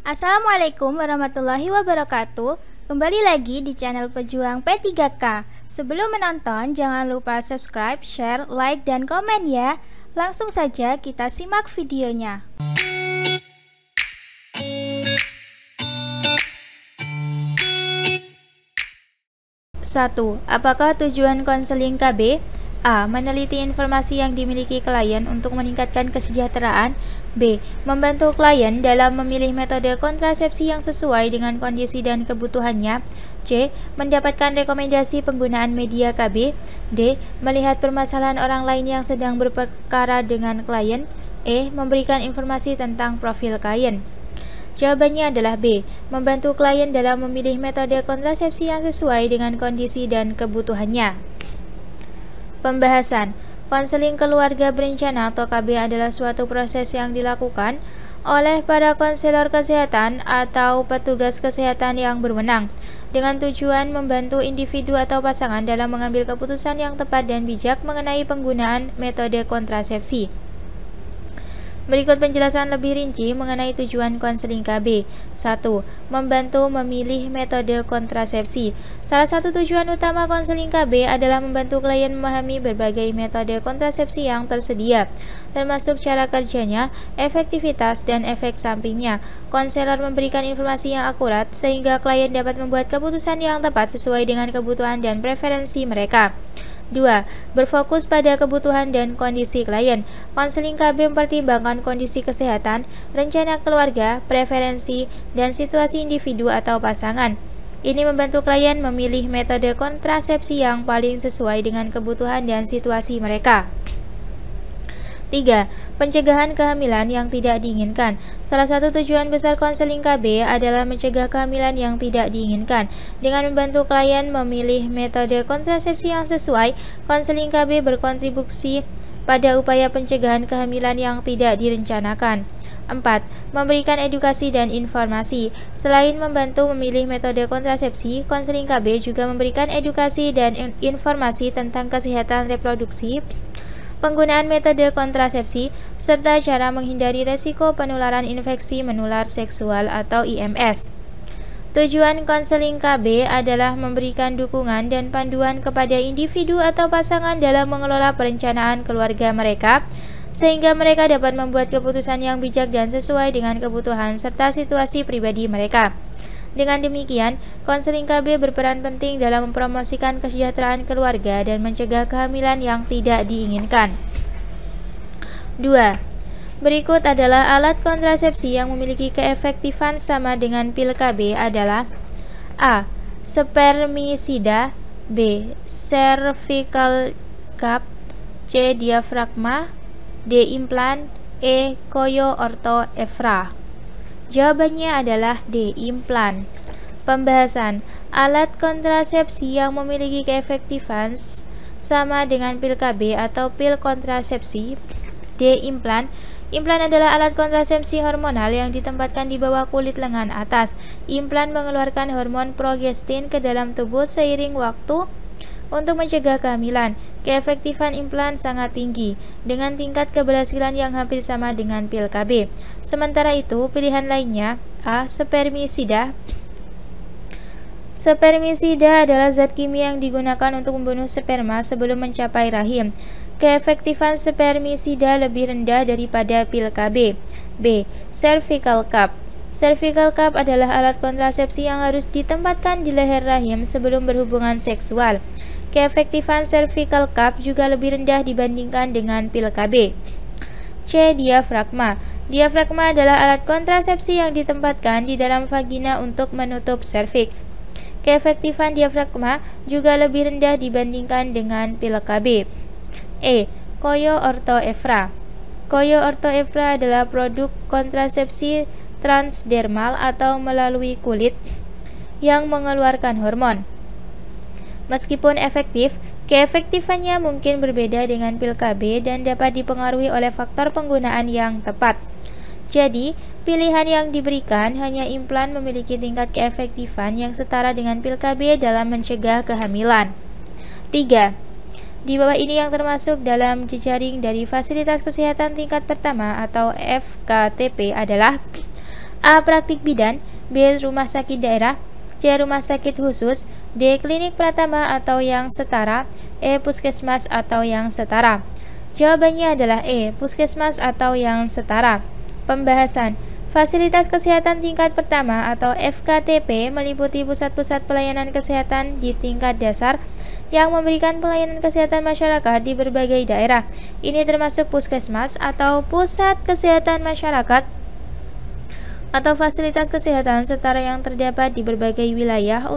Assalamualaikum warahmatullahi wabarakatuh. Kembali lagi di channel Pejuang P3K. Sebelum menonton, jangan lupa subscribe, share, like, dan komen ya. Langsung saja kita simak videonya. 1. Apakah tujuan konseling KB? A. Meneliti informasi yang dimiliki klien untuk meningkatkan kesejahteraan. B. Membantu klien dalam memilih metode kontrasepsi yang sesuai dengan kondisi dan kebutuhannya. C. Mendapatkan rekomendasi penggunaan media KB. D. Melihat permasalahan orang lain yang sedang berperkara dengan klien. E. Memberikan informasi tentang profil klien. Jawabannya adalah B. Membantu klien dalam memilih metode kontrasepsi yang sesuai dengan kondisi dan kebutuhannya. Pembahasan. Konseling keluarga berencana atau KB adalah suatu proses yang dilakukan oleh para konselor kesehatan atau petugas kesehatan yang berwenang dengan tujuan membantu individu atau pasangan dalam mengambil keputusan yang tepat dan bijak mengenai penggunaan metode kontrasepsi. Berikut penjelasan lebih rinci mengenai tujuan konseling KB. 1. Membantu memilih metode kontrasepsi. Salah satu tujuan utama konseling KB adalah membantu klien memahami berbagai metode kontrasepsi yang tersedia, termasuk cara kerjanya, efektivitas, dan efek sampingnya. Konselor memberikan informasi yang akurat sehingga klien dapat membuat keputusan yang tepat sesuai dengan kebutuhan dan preferensi mereka. 2. Berfokus pada kebutuhan dan kondisi klien. Konseling KB mempertimbangkan kondisi kesehatan, rencana keluarga, preferensi, dan situasi individu atau pasangan. Ini membantu klien memilih metode kontrasepsi yang paling sesuai dengan kebutuhan dan situasi mereka. 3. Pencegahan kehamilan yang tidak diinginkan. Salah satu tujuan besar konseling KB adalah mencegah kehamilan yang tidak diinginkan. Dengan membantu klien memilih metode kontrasepsi yang sesuai, konseling KB berkontribusi pada upaya pencegahan kehamilan yang tidak direncanakan. 4. Memberikan edukasi dan informasi. Selain membantu memilih metode kontrasepsi, konseling KB juga memberikan edukasi dan informasi tentang kesehatan reproduksi, penggunaan metode kontrasepsi, serta cara menghindari resiko penularan infeksi menular seksual atau IMS. Tujuan konseling KB adalah memberikan dukungan dan panduan kepada individu atau pasangan dalam mengelola perencanaan keluarga mereka, sehingga mereka dapat membuat keputusan yang bijak dan sesuai dengan kebutuhan serta situasi pribadi mereka. Dengan demikian, konseling KB berperan penting dalam mempromosikan kesejahteraan keluarga dan mencegah kehamilan yang tidak diinginkan. 2. Berikut adalah alat kontrasepsi yang memiliki keefektifan sama dengan pil KB adalah A. Spermicida. B. Cervical cup. C. Diafragma. D. Implan. E. Koyo Ortho Evra. Jawabannya adalah D. Implan. Pembahasan. Alat kontrasepsi yang memiliki keefektifan sama dengan pil KB atau pil kontrasepsi. D. Implan. Implan adalah alat kontrasepsi hormonal yang ditempatkan di bawah kulit lengan atas. Implan mengeluarkan hormon progestin ke dalam tubuh seiring waktu untuk mencegah kehamilan. Keefektifan implan sangat tinggi, dengan tingkat keberhasilan yang hampir sama dengan pil KB. Sementara itu, pilihan lainnya A. Spermicida. Spermicida adalah zat kimia yang digunakan untuk membunuh sperma sebelum mencapai rahim. Keefektifan spermicida lebih rendah daripada pil KB. B. Cervical cup. Cervical cup adalah alat kontrasepsi yang harus ditempatkan di leher rahim sebelum berhubungan seksual. Keefektifan cervical cup juga lebih rendah dibandingkan dengan pil KB. C. Diafragma. Diafragma adalah alat kontrasepsi yang ditempatkan di dalam vagina untuk menutup serviks. Keefektifan diafragma juga lebih rendah dibandingkan dengan pil KB. E. Koyo Ortho Evra. Koyo Ortho Evra adalah produk kontrasepsi transdermal atau melalui kulit yang mengeluarkan hormon. Meskipun efektif, keefektifannya mungkin berbeda dengan pil KB dan dapat dipengaruhi oleh faktor penggunaan yang tepat. Jadi, pilihan yang diberikan hanya implan memiliki tingkat keefektifan yang setara dengan pil KB dalam mencegah kehamilan. 3. Di bawah ini yang termasuk dalam jejaring dari fasilitas kesehatan tingkat pertama atau FKTP adalah A. Praktik bidan, B. Rumah sakit daerah, C. Rumah sakit khusus, D. Klinik pratama atau yang setara, E. Puskesmas atau yang setara. Jawabannya adalah E. Puskesmas atau yang setara. Pembahasan. Fasilitas kesehatan tingkat pertama atau FKTP meliputi pusat-pusat pelayanan kesehatan di tingkat dasar yang memberikan pelayanan kesehatan masyarakat di berbagai daerah. Ini termasuk puskesmas atau pusat kesehatan masyarakat atau fasilitas kesehatan setara yang terdapat di berbagai wilayah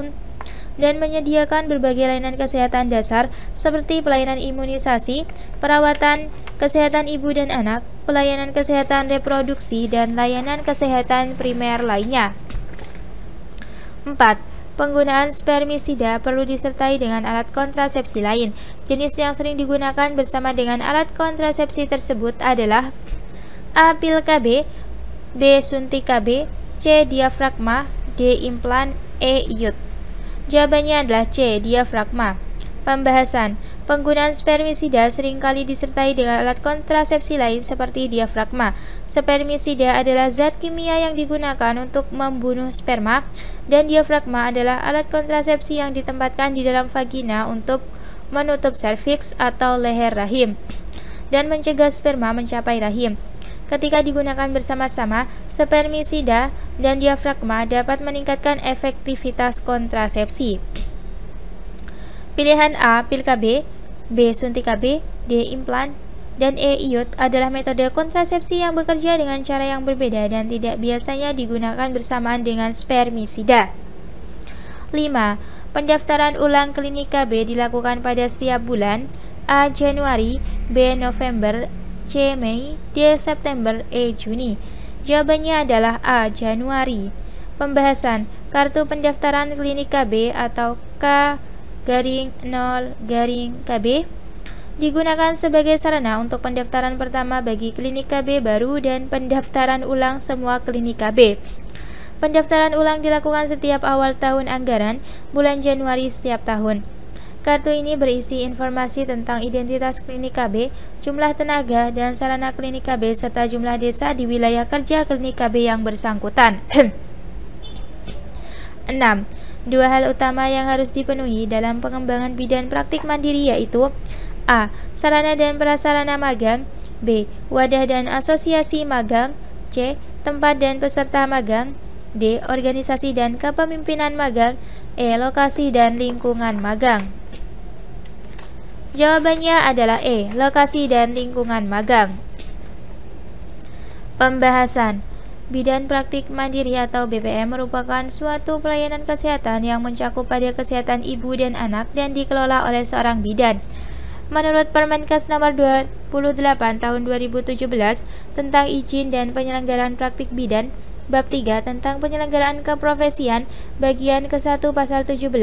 dan menyediakan berbagai layanan kesehatan dasar seperti pelayanan imunisasi, perawatan kesehatan ibu dan anak, pelayanan kesehatan reproduksi, dan layanan kesehatan primer lainnya. 4. Penggunaan spermisida perlu disertai dengan alat kontrasepsi lain. Jenis yang sering digunakan bersama dengan alat kontrasepsi tersebut adalah A. Pil KB, B. Suntik KB, C. Diafragma, D. Implan, E. iud. Jawabannya adalah C. Diafragma. Pembahasan. Penggunaan spermisida seringkali disertai dengan alat kontrasepsi lain seperti diafragma. Spermisida adalah zat kimia yang digunakan untuk membunuh sperma, dan diafragma adalah alat kontrasepsi yang ditempatkan di dalam vagina untuk menutup serviks atau leher rahim dan mencegah sperma mencapai rahim. Ketika digunakan bersama-sama, spermisida dan diafragma dapat meningkatkan efektivitas kontrasepsi. Pilihan A. Pil KB, B. Suntik KB, D. Implan, dan E. iud adalah metode kontrasepsi yang bekerja dengan cara yang berbeda dan tidak biasanya digunakan bersamaan dengan spermisida. 5. Pendaftaran ulang klinik KB dilakukan pada setiap bulan: A. Januari, B. November, C. Mei, D. September, E. Juni. Jawabannya adalah A. Januari. Pembahasan. Kartu pendaftaran klinik KB atau K-0-KB digunakan sebagai sarana untuk pendaftaran pertama bagi klinik KB baru dan pendaftaran ulang semua klinik KB. Pendaftaran ulang dilakukan setiap awal tahun anggaran, bulan Januari setiap tahun. Kartu ini berisi informasi tentang identitas klinik KB, jumlah tenaga dan sarana klinik KB, serta jumlah desa di wilayah kerja klinik KB yang bersangkutan. 6. Dua hal utama yang harus dipenuhi dalam pengembangan bidan praktik mandiri yaitu A. Sarana dan prasarana magang, B. Wadah dan asosiasi magang, C. Tempat dan peserta magang, D. Organisasi dan kepemimpinan magang, E. Lokasi dan lingkungan magang. Jawabannya adalah E. Lokasi dan lingkungan magang. Pembahasan. Bidan praktik mandiri atau BPM merupakan suatu pelayanan kesehatan yang mencakup pada kesehatan ibu dan anak dan dikelola oleh seorang bidan. Menurut Permenkes nomor 28 tahun 2017 tentang izin dan penyelenggaraan praktik bidan, Bab 3 tentang penyelenggaraan keprofesian, bagian ke-1 pasal 17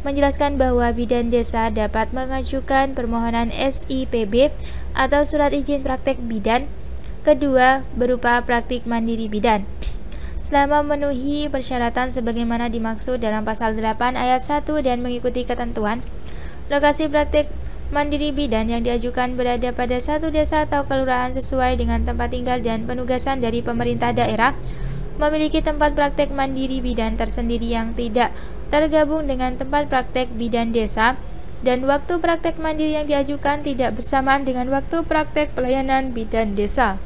menjelaskan bahwa bidan desa dapat mengajukan permohonan SIPB atau surat izin praktek bidan kedua berupa praktik mandiri bidan selama memenuhi persyaratan sebagaimana dimaksud dalam pasal 8 ayat 1 dan mengikuti ketentuan. Lokasi praktik mandiri bidan yang diajukan berada pada satu desa atau kelurahan sesuai dengan tempat tinggal dan penugasan dari pemerintah daerah, memiliki tempat praktek mandiri bidan tersendiri yang tidak tergabung dengan tempat praktek bidan desa, dan waktu praktek mandiri yang diajukan tidak bersamaan dengan waktu praktek pelayanan bidan desa.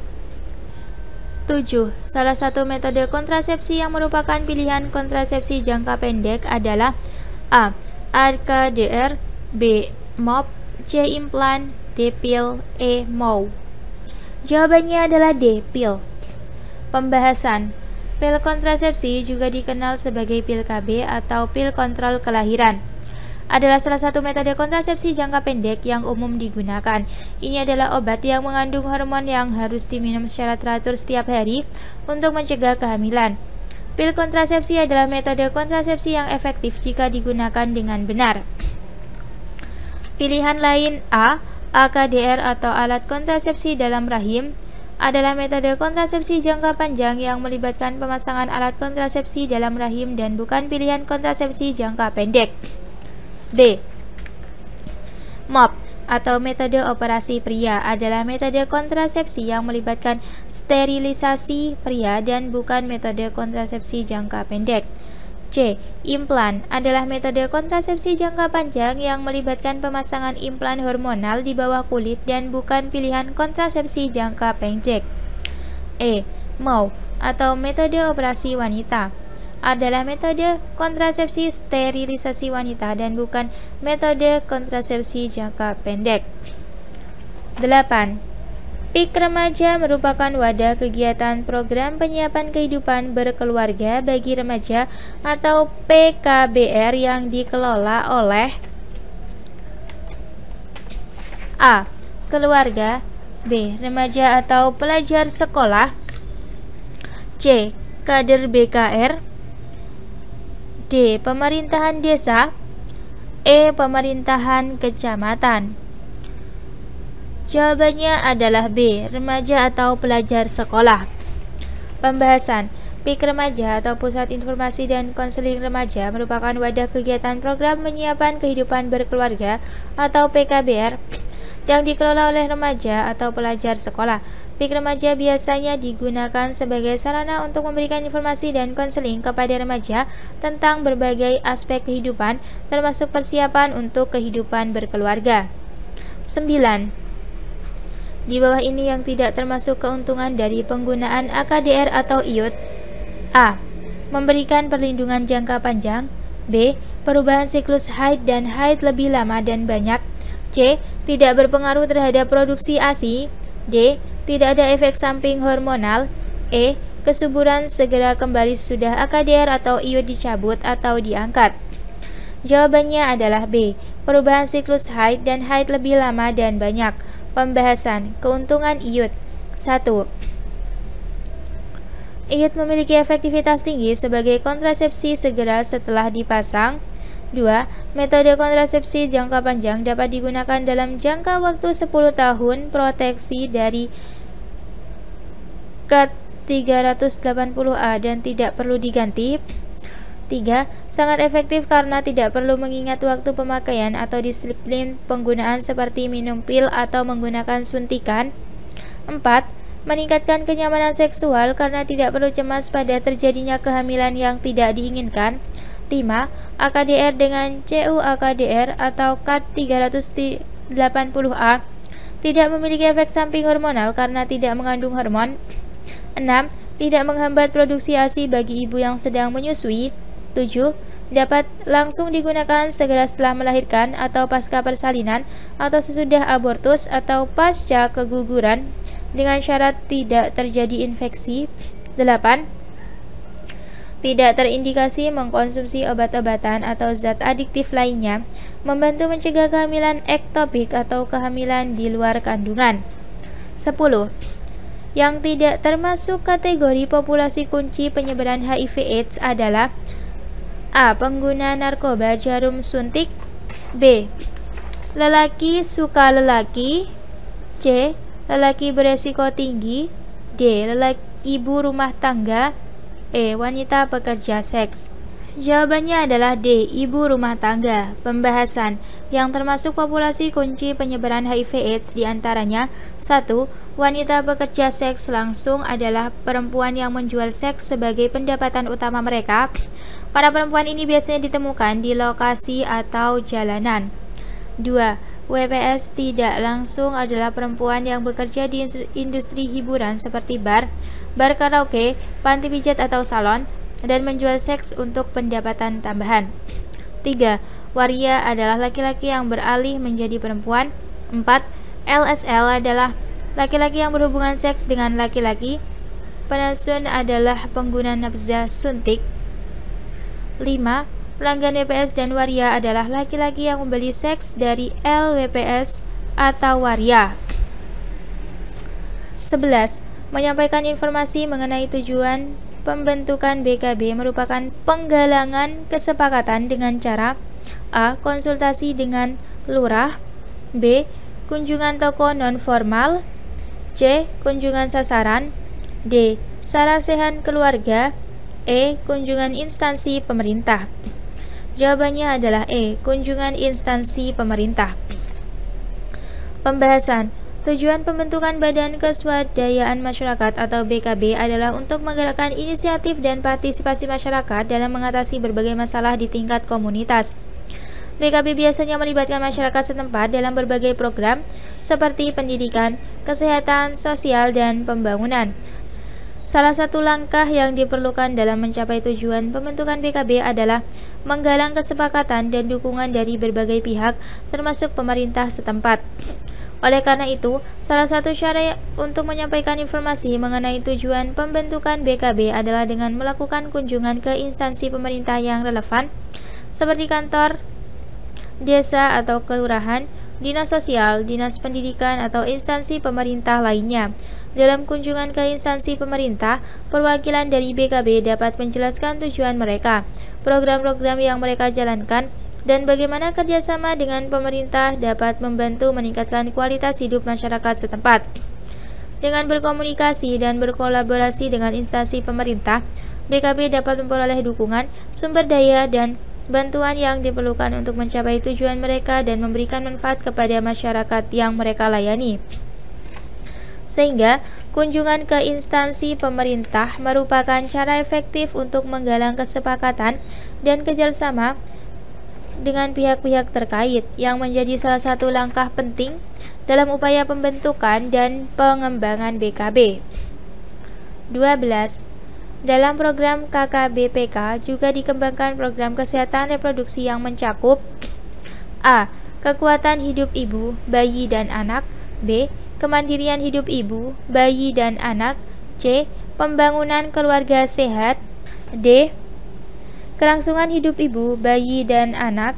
7. Salah satu metode kontrasepsi yang merupakan pilihan kontrasepsi jangka pendek adalah A. AKDR, B. MOP, C. Implan, D. Pil, E. MOW. Jawabannya adalah D. Pil. Pembahasan. Pil kontrasepsi juga dikenal sebagai pil KB atau pil kontrol kelahiran. Adalah salah satu metode kontrasepsi jangka pendek yang umum digunakan. Ini adalah obat yang mengandung hormon yang harus diminum secara teratur setiap hari untuk mencegah kehamilan. Pil kontrasepsi adalah metode kontrasepsi yang efektif jika digunakan dengan benar. Pilihan lain A. AKDR atau alat kontrasepsi dalam rahim adalah metode kontrasepsi jangka panjang yang melibatkan pemasangan alat kontrasepsi dalam rahim dan bukan pilihan kontrasepsi jangka pendek. B. MOP atau metode operasi pria adalah metode kontrasepsi yang melibatkan sterilisasi pria dan bukan metode kontrasepsi jangka pendek. C. Implan adalah metode kontrasepsi jangka panjang yang melibatkan pemasangan implan hormonal di bawah kulit dan bukan pilihan kontrasepsi jangka pendek. E. MOW atau metode operasi wanita adalah metode kontrasepsi sterilisasi wanita dan bukan metode kontrasepsi jangka pendek. 8. PIK remaja merupakan wadah kegiatan program penyiapan kehidupan berkeluarga bagi remaja atau PKBR yang dikelola oleh A. Keluarga, B. Remaja atau pelajar sekolah, C. Kader BKR, D. Pemerintahan desa, E. Pemerintahan kecamatan. Jawabannya adalah B. Remaja atau pelajar sekolah. Pembahasan. PIK remaja atau Pusat Informasi dan Konseling Remaja merupakan wadah kegiatan program penyiapan kehidupan berkeluarga atau PKBR yang dikelola oleh remaja atau pelajar sekolah. PIK remaja biasanya digunakan sebagai sarana untuk memberikan informasi dan konseling kepada remaja tentang berbagai aspek kehidupan, termasuk persiapan untuk kehidupan berkeluarga. 9. Di bawah ini yang tidak termasuk keuntungan dari penggunaan AKDR atau IUT. A. Memberikan perlindungan jangka panjang. B. Perubahan siklus haid dan haid lebih lama dan banyak. C. Tidak berpengaruh terhadap produksi ASI. D. Tidak ada efek samping hormonal. E. Kesuburan segera kembali sesudah AKDR atau IUT dicabut atau diangkat. Jawabannya adalah B. Perubahan siklus haid dan haid lebih lama dan banyak. Pembahasan. Keuntungan IUT. 1. IUT memiliki efektivitas tinggi sebagai kontrasepsi segera setelah dipasang. 2. Metode kontrasepsi jangka panjang dapat digunakan dalam jangka waktu 10 tahun, proteksi dari KAT 380A dan tidak perlu diganti. 3. Sangat efektif karena tidak perlu mengingat waktu pemakaian atau disiplin penggunaan seperti minum pil atau menggunakan suntikan. 4. Meningkatkan kenyamanan seksual karena tidak perlu cemas pada terjadinya kehamilan yang tidak diinginkan. 5. AKDR dengan CU-AKDR atau KAT 380A tidak memiliki efek samping hormonal karena tidak mengandung hormon. 6. Tidak menghambat produksi ASI bagi ibu yang sedang menyusui. 7. Dapat langsung digunakan segera setelah melahirkan atau pasca persalinan atau sesudah abortus atau pasca keguguran dengan syarat tidak terjadi infeksi. 8. Tidak terindikasi mengkonsumsi obat-obatan atau zat adiktif lainnya, membantu mencegah kehamilan ektopik atau kehamilan di luar kandungan. 10. Yang tidak termasuk kategori populasi kunci penyebaran HIV/AIDS adalah A. Pengguna narkoba jarum suntik. B. Lelaki suka lelaki. C. Lelaki beresiko tinggi. D. Ibu rumah tangga. E. Wanita pekerja seks. Jawabannya adalah D. Ibu rumah tangga. Pembahasan. Yang termasuk populasi kunci penyebaran HIV/AIDS diantaranya 1. Wanita pekerja seks langsung adalah perempuan yang menjual seks sebagai pendapatan utama mereka. Para perempuan ini biasanya ditemukan di lokasi atau jalanan. 2. WPS tidak langsung adalah perempuan yang bekerja di industri hiburan seperti bar karaoke, panti pijat atau salon, dan menjual seks untuk pendapatan tambahan. 3. Waria adalah laki-laki yang beralih menjadi perempuan. 4. LSL adalah laki-laki yang berhubungan seks dengan laki-laki. Penasun adalah pengguna nafza suntik. 5. Pelanggan WPS dan waria adalah laki-laki yang membeli seks dari LWPS atau waria. 11. Menyampaikan informasi mengenai tujuan pembentukan BKB merupakan penggalangan kesepakatan dengan cara A. Konsultasi dengan lurah. B. Kunjungan toko non-formal. C. Kunjungan sasaran. D. Sarasehan keluarga. E. Kunjungan instansi pemerintah. Jawabannya adalah E. Kunjungan instansi pemerintah. Pembahasan. Tujuan pembentukan Badan Keswadayaan Masyarakat atau BKB adalah untuk menggerakkan inisiatif dan partisipasi masyarakat dalam mengatasi berbagai masalah di tingkat komunitas. BKB biasanya melibatkan masyarakat setempat dalam berbagai program seperti pendidikan, kesehatan, sosial, dan pembangunan. Salah satu langkah yang diperlukan dalam mencapai tujuan pembentukan BKB adalah menggalang kesepakatan dan dukungan dari berbagai pihak, termasuk pemerintah setempat. Oleh karena itu, salah satu cara untuk menyampaikan informasi mengenai tujuan pembentukan BKB adalah dengan melakukan kunjungan ke instansi pemerintah yang relevan, seperti kantor desa atau kelurahan, dinas sosial, dinas pendidikan, atau instansi pemerintah lainnya. Dalam kunjungan ke instansi pemerintah, perwakilan dari BKB dapat menjelaskan tujuan mereka, program-program yang mereka jalankan, dan bagaimana kerjasama dengan pemerintah dapat membantu meningkatkan kualitas hidup masyarakat setempat. Dengan berkomunikasi dan berkolaborasi dengan instansi pemerintah, BKB dapat memperoleh dukungan, sumber daya, dan bantuan yang diperlukan untuk mencapai tujuan mereka dan memberikan manfaat kepada masyarakat yang mereka layani. Sehingga, kunjungan ke instansi pemerintah merupakan cara efektif untuk menggalang kesepakatan dan kerjasama dengan pihak-pihak terkait, yang menjadi salah satu langkah penting dalam upaya pembentukan dan pengembangan BKB. 12. Dalam program KKBPK juga dikembangkan program kesehatan reproduksi yang mencakup A. Kekuatan hidup ibu, bayi, dan anak. B. Kemandirian hidup ibu, bayi, dan anak. C. Pembangunan keluarga sehat. D. Kelangsungan hidup ibu, bayi, dan anak.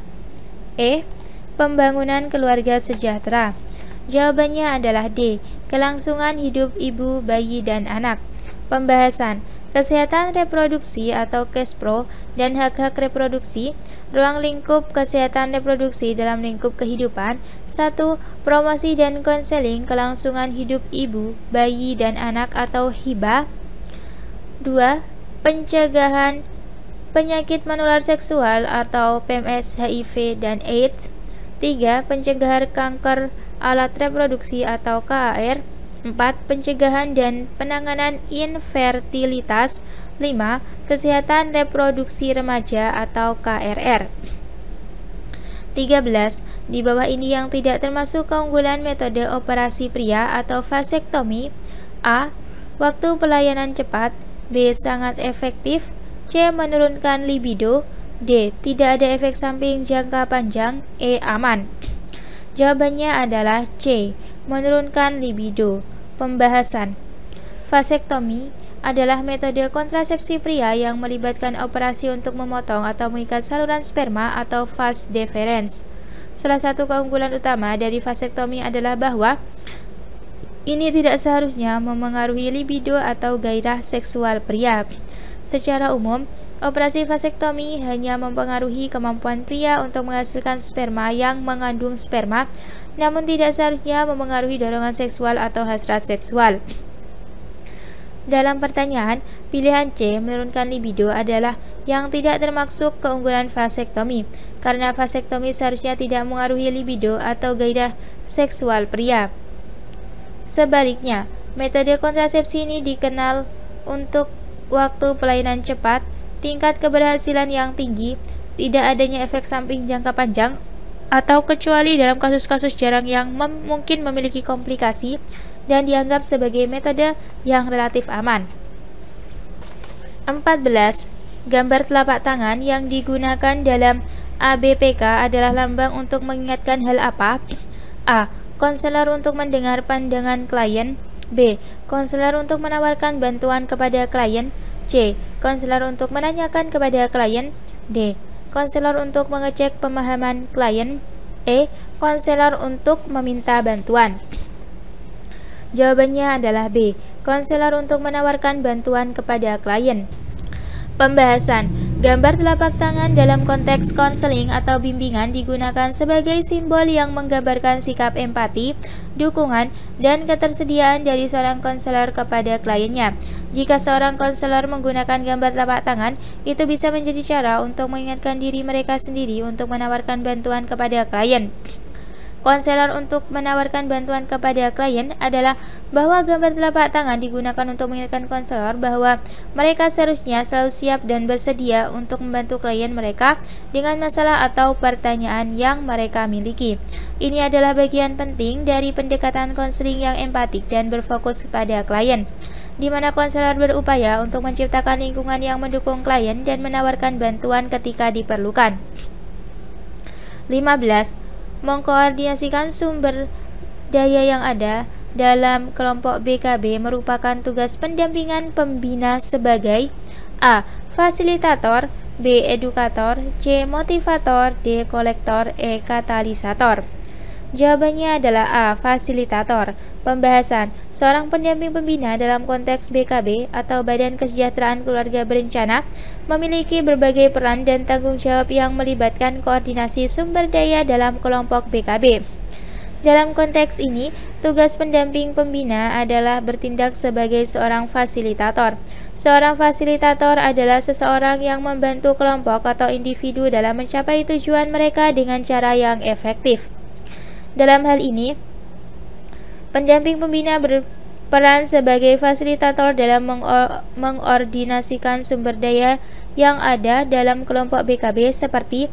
E. Pembangunan keluarga sejahtera. Jawabannya adalah D. Kelangsungan hidup ibu, bayi, dan anak. Pembahasan. Kesehatan reproduksi atau KESPRO dan hak-hak reproduksi. Ruang lingkup kesehatan reproduksi dalam lingkup kehidupan. 1. Promosi dan konseling kelangsungan hidup ibu, bayi, dan anak atau HIBA. 2. Pencegahan penyakit menular seksual atau PMS, HIV, dan AIDS. 3. Pencegahan kanker alat reproduksi atau KAR. 4. Pencegahan dan penanganan infertilitas. 5. Kesehatan reproduksi remaja atau KRR. 13. Di bawah ini yang tidak termasuk keunggulan metode operasi pria atau vasektomi. A. Waktu pelayanan cepat. B. Sangat efektif. C. Menurunkan libido. D. Tidak ada efek samping jangka panjang. E. Aman. Jawabannya adalah C. Menurunkan libido. Pembahasan. Vasektomi adalah metode kontrasepsi pria yang melibatkan operasi untuk memotong atau mengikat saluran sperma atau vas deferens. Salah satu keunggulan utama dari vasektomi adalah bahwa ini tidak seharusnya memengaruhi libido atau gairah seksual pria. Secara umum, operasi vasektomi hanya mempengaruhi kemampuan pria untuk menghasilkan sperma yang mengandung sperma, namun tidak seharusnya memengaruhi dorongan seksual atau hasrat seksual. Dalam pertanyaan, pilihan C, menurunkan libido, adalah yang tidak termasuk keunggulan vasektomi, karena vasektomi seharusnya tidak mengaruhi libido atau gairah seksual pria. Sebaliknya, metode kontrasepsi ini dikenal untuk waktu pelayanan cepat, tingkat keberhasilan yang tinggi, tidak adanya efek samping jangka panjang, atau kecuali dalam kasus-kasus jarang yang mungkin memiliki komplikasi, dan dianggap sebagai metode yang relatif aman. 14. Gambar telapak tangan yang digunakan dalam ABPK adalah lambang untuk mengingatkan hal apa? A. Konselor untuk mendengar pandangan klien. B. Konselor untuk menawarkan bantuan kepada klien. C. Konselor untuk menanyakan kepada klien. D. Konselor untuk mengecek pemahaman klien. E. Konselor untuk meminta bantuan. Jawabannya adalah B. Konselor untuk menawarkan bantuan kepada klien. Pembahasan. Gambar telapak tangan dalam konteks konseling atau bimbingan digunakan sebagai simbol yang menggambarkan sikap empati, dukungan, dan ketersediaan dari seorang konselor kepada kliennya. Jika seorang konselor menggunakan gambar telapak tangan, itu bisa menjadi cara untuk mengingatkan diri mereka sendiri untuk menawarkan bantuan kepada klien. konselor untuk menawarkan bantuan kepada klien adalah bahwa gambar telapak tangan digunakan untuk mengingatkan konselor bahwa mereka seharusnya selalu siap dan bersedia untuk membantu klien mereka dengan masalah atau pertanyaan yang mereka miliki. Ini adalah bagian penting dari pendekatan konseling yang empatik dan berfokus pada klien, di mana konselor berupaya untuk menciptakan lingkungan yang mendukung klien dan menawarkan bantuan ketika diperlukan. 15. Mengkoordinasikan sumber daya yang ada dalam kelompok BKB merupakan tugas pendampingan pembina sebagai A. Fasilitator, B. Edukator, C. Motivator, D. Kolektor, E. Katalisator. Jawabannya adalah A. Fasilitator. Pembahasan. Seorang pendamping pembina dalam konteks BKB atau Badan Kesejahteraan Keluarga Berencana memiliki berbagai peran dan tanggung jawab yang melibatkan koordinasi sumber daya dalam kelompok BKB. Dalam konteks ini, tugas pendamping pembina adalah bertindak sebagai seorang fasilitator. Seorang fasilitator adalah seseorang yang membantu kelompok atau individu dalam mencapai tujuan mereka dengan cara yang efektif. Dalam hal ini, pendamping pembina berperan sebagai fasilitator dalam mengordinasikan sumber daya yang ada dalam kelompok BKB seperti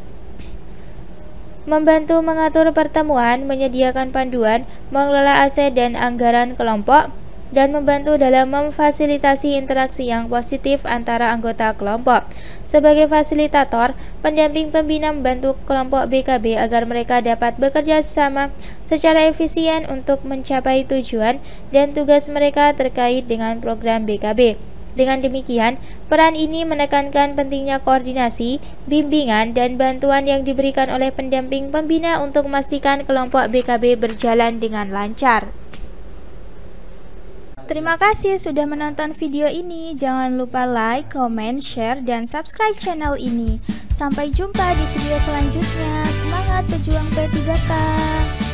membantu mengatur pertemuan, menyediakan panduan, mengelola aset dan anggaran kelompok, dan membantu dalam memfasilitasi interaksi yang positif antara anggota kelompok. Sebagai fasilitator, pendamping pembina membantu kelompok BKB agar mereka dapat bekerja sama secara efisien untuk mencapai tujuan dan tugas mereka terkait dengan program BKB. Dengan demikian, peran ini menekankan pentingnya koordinasi, bimbingan, dan bantuan yang diberikan oleh pendamping pembina untuk memastikan kelompok BKB berjalan dengan lancar. Terima kasih sudah menonton video ini. Jangan lupa like, comment, share, dan subscribe channel ini. Sampai jumpa di video selanjutnya. Semangat pejuang P3K!